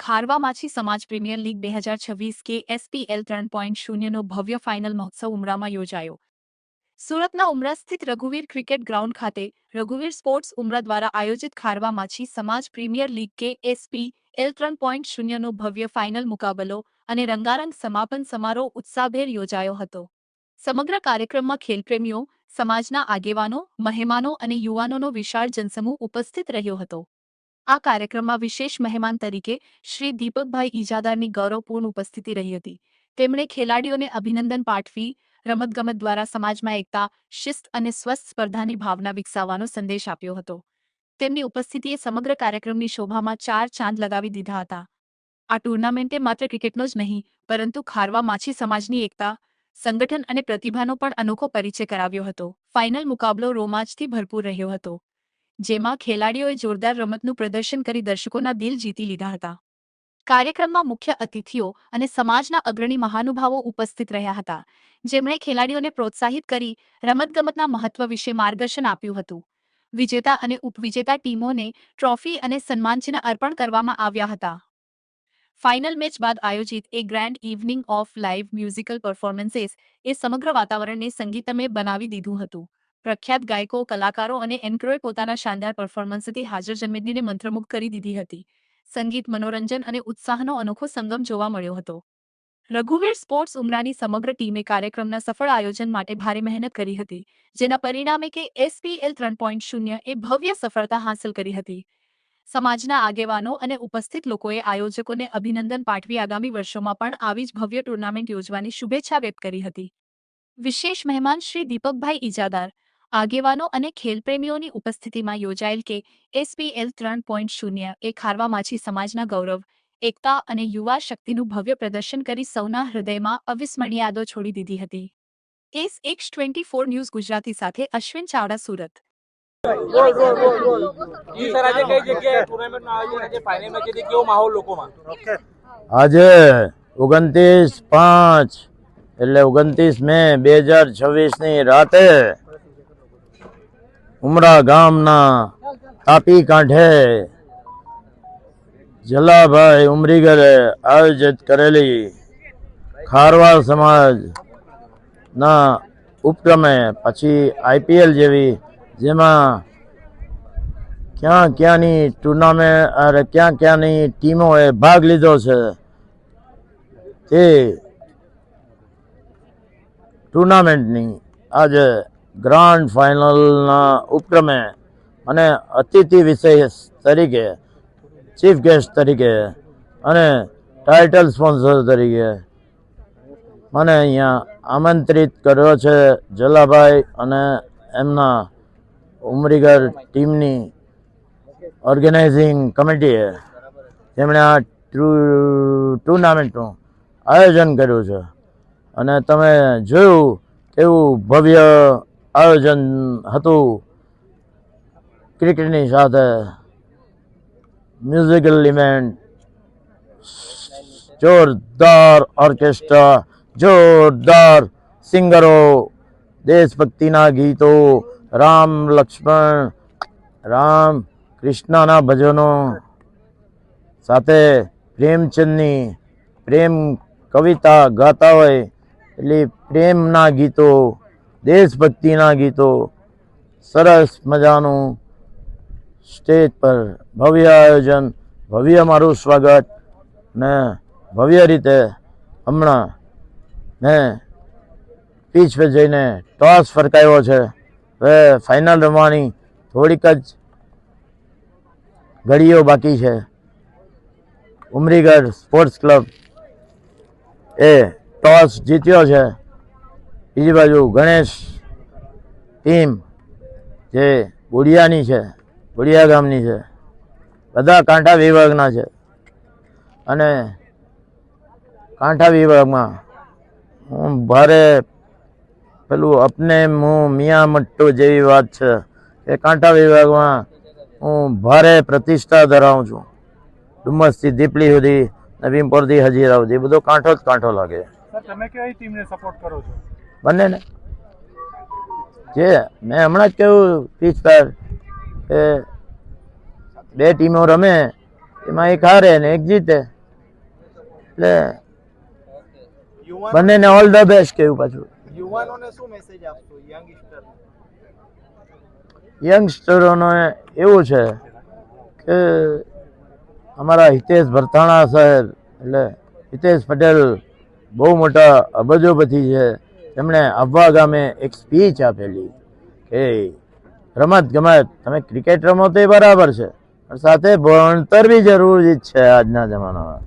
ખારવા માછી સમાજ premier league 2026 કે SPL 3.0નો ભવ્ય ફાઇનલ મહોત્સવ ઉમરામાં યોજાયો. સુરતના ઉમરા સ્થિત રઘુવીર ક્રિકેટ ગ્રાઉન્ડ ખાતે રઘુવીર સ્પોર્ટ્સ ઉમરા દ્વારા આયોજિત ખારવા માછી સમાજ પ્રીમિયર લીગ કે SPL 3.0નો ભવ્ય ફાઇનલ મુકાબલો અને રંગારંગ સમાપન સમારોહ ઉત્સાહભેર યોજાયો હતો. સમગ્ર કાર્યક્રમમાં ખેલપ્રેમીઓ, સમાજના આગેવાનો, મહેમાનો અને યુવાનોનો વિશાળ જનસમૂહ ઉપસ્થિત રહ્યો હતો. આ કાર્યક્રમમાં વિશેષ મહેમાન તરીકે શ્રી દીપકભાઈ ઇજાદારની ગૌરવપૂર્ણ ઉપસ્થિતિ રહી હતી. તેમણે ખેલાડીઓને અભિનંદન પાઠવી રમતગમત દ્વારા સમાજમાં એકતા, શિસ્ત અને સ્વસ્થ સ્પર્ધાની ભાવના વિકસાવવાનો સંદેશ આપ્યો હતો. તેમની ઉપસ્થિતિએ સમગ્ર કાર્યક્રમની શોભામાં 4 ચાંદ લગાવી દીધા હતા. આ ટુર્નામેન્ટે માત્ર ક્રિકેટનો જ નહીં, પરંતુ ખારવા માછી સમાજની એકતા, સંગઠન અને પ્રતિભાનો પણ અનોખો પરિચય કરાવ્યો હતો. ફાઇનલ મુકાબલો રોમાંચથી ભરપૂર રહ્યો હતો, જેમાં ખેલાડીઓએ જોરદાર રમતનું પ્રદર્શન કરી દર્શકોના દિલ જીતી લીધા હતા. કાર્યક્રમમાં મુખ્ય અતિથિઓ અને સમાજના અગ્રણી મહાનુભાવો ઉપસ્થિત રહ્યા હતા, જેમણે ખેલાડીઓને પ્રોત્સાહિત કરી રમતગમતના મહત્વ વિશે માર્ગદર્શન આપ્યું હતું. વિજેતા અને ઉપવિજેતા ટીમોને ટ્રોફી અને સન્માનચિહ્ન અર્પણ કરવામાં આવ્યા હતા. ફાઇનલ મેચ બાદ આયોજિત a grand evening of live musical performances એ સમગ્ર વાતાવરણને સંગીતમય બનાવી દીધું હતું. પ્રખ્યાત ગાયકો, કલાકારો અને એન્કરોએ પોતાના શાનદાર પરફોર્મન્સથી હાજર જનમેદનીને મંત્રમુગ્ધ કરી દીધી હતી. સંગીત, મનોરંજન અને ઉત્સાહનો અનોખો સંગમ જોવા મળ્યો હતો. રઘુવીર સ્પોર્ટ્સ ઉમરાની સમગ્ર ટીમે કાર્યક્રમના સફળ આયોજન માટે ભારે મહેનત કરી હતી, જેના પરિણામે કે SPL 3.0 એ ભવ્ય સફળતા હાંસલ કરી હતી. સમાજના આગેવાનો અને ઉપસ્થિત લોકોએ આયોજકોને અભિનંદન પાઠવી આગામી વર્ષોમાં પણ આવી જ ભવ્ય ટુર્નામેન્ટ યોજવાની શુભેચ્છા વ્યક્ત કરી હતી. વિશેષ મહેમાન શ્રી દીપકભાઈ ઇજાદાર, આગેવાનો અને ખેલપ્રેમીઓની ઉપસ્થિતિમાં યોજાયેલ કે SPL 3.0 એ ખારવા માછી સમાજના ગૌરવ, એકતા અને યુવા શક્તિનું ભવ્ય પ્રદર્શન કરી સૌના હૃદયમાં અવિસ્મરણીય યાદો છોડી દીધી હતી. SX24 ન્યૂઝ ગુજરાતી સાથે અશ્વિન ચાવડા, સુરત. આજે 29/5 એટલે 29 મે 2026 રાતે ઉમરા ગામના તાપી કાંઠે જલાભાઈ ઉમરીગરે આયોજિત કરેલી ખારવા સમાજના ઉપક્રમે પછી IPL જેવી જેમાં ક્યાંની ટુર્નામેન્ટ ક્યાંની ટીમોએ ભાગ લીધો છે તે ટુર્નામેન્ટની આજે ગ્રાન્ડ ફાઇનલના ઉપક્રમે અને અતિથિ વિશેષ તરીકે, ચીફ ગેસ્ટ તરીકે અને ટાઇટલ સ્પોન્સર તરીકે મને અહીંયા આમંત્રિત કર્યો છે જલાભાઈ અને એમના ઉમરીગર ટીમની ઓર્ગેનાઇઝિંગ કમિટીએ, જેમણે આ ટુર્નામેન્ટનું આયોજન કર્યું છે. અને તમે જોયું કેવું ભવ્ય આયોજન હતું. ક્રિકેટની સાથે મ્યુઝિકલ ઇવેન્ટ, જોરદાર ઓર્કેસ્ટ્રા, જોરદાર સિંગરો, દેશભક્તિના ગીતો, રામ કૃષ્ણના ભજનો સાથે પ્રેમચંદની પ્રેમ કવિતા ગાતા હોય એટલે પ્રેમના ગીતો, દેશભક્તિના ગીતો, સરસ મજાનું સ્ટેજ પર ભવ્ય આયોજન, ભવ્ય મારું સ્વાગત ને ભવ્ય રીતે હમણાં મેં પીચ પર જઈને ટોસ ફરકાવ્યો છે. હવે ફાઇનલ રમવાની થોડીક જ ઘડીઓ બાકી છે. ઉમરીગર સ્પોર્ટ્સ ક્લબ એ ટોસ જીત્યો છે. બીજી બાજુ ગણેશ ટીમ જે બુડિયાની છે, બુડિયા ગામની છે, બધા કાંઠા વિભાગના છે. અને કાંઠા વિભાગમાં હું ભારે પેલું અપને મું મિયા મટ્ટુ જેવી વાત છે કે કાંઠા વિભાગમાં હું ભારે પ્રતિષ્ઠા ધરાવું છું. ડુમસથી દીપલી સુધી, નવીનપુરથી હજીરા સુધી બધો કાંઠો જ કાંઠો લાગે. તમે કઈ ટીમને સપોર્ટ કરો છો? બંનેને. જે મેં હમણાં જ કહ્યું પીચ પર કે 2 ટીમો રમે, એમાં એક હારે ને એક જીતે. એટલે યુવાન બંનેને ઓલ ધ બેસ્ટ કેવું પાછું. યુવાનોને શું મેસેજ આપશો યંગસ્ટર? યંગસ્ટરોને એવું છે કે અમારા હિતેશ ભરથાણા સાહેબ એટલે હિતેશ પટેલ બહુ મોટા અબજોપતિ છે. તેમણે આહવા ગામે એક સ્પીચ આપેલી કે રમત ગમત તમે ક્રિકેટ રમો તો એ બરાબર છે પણ સાથે ભણતર બી જરૂરી જ છે આજના જમાનામાં.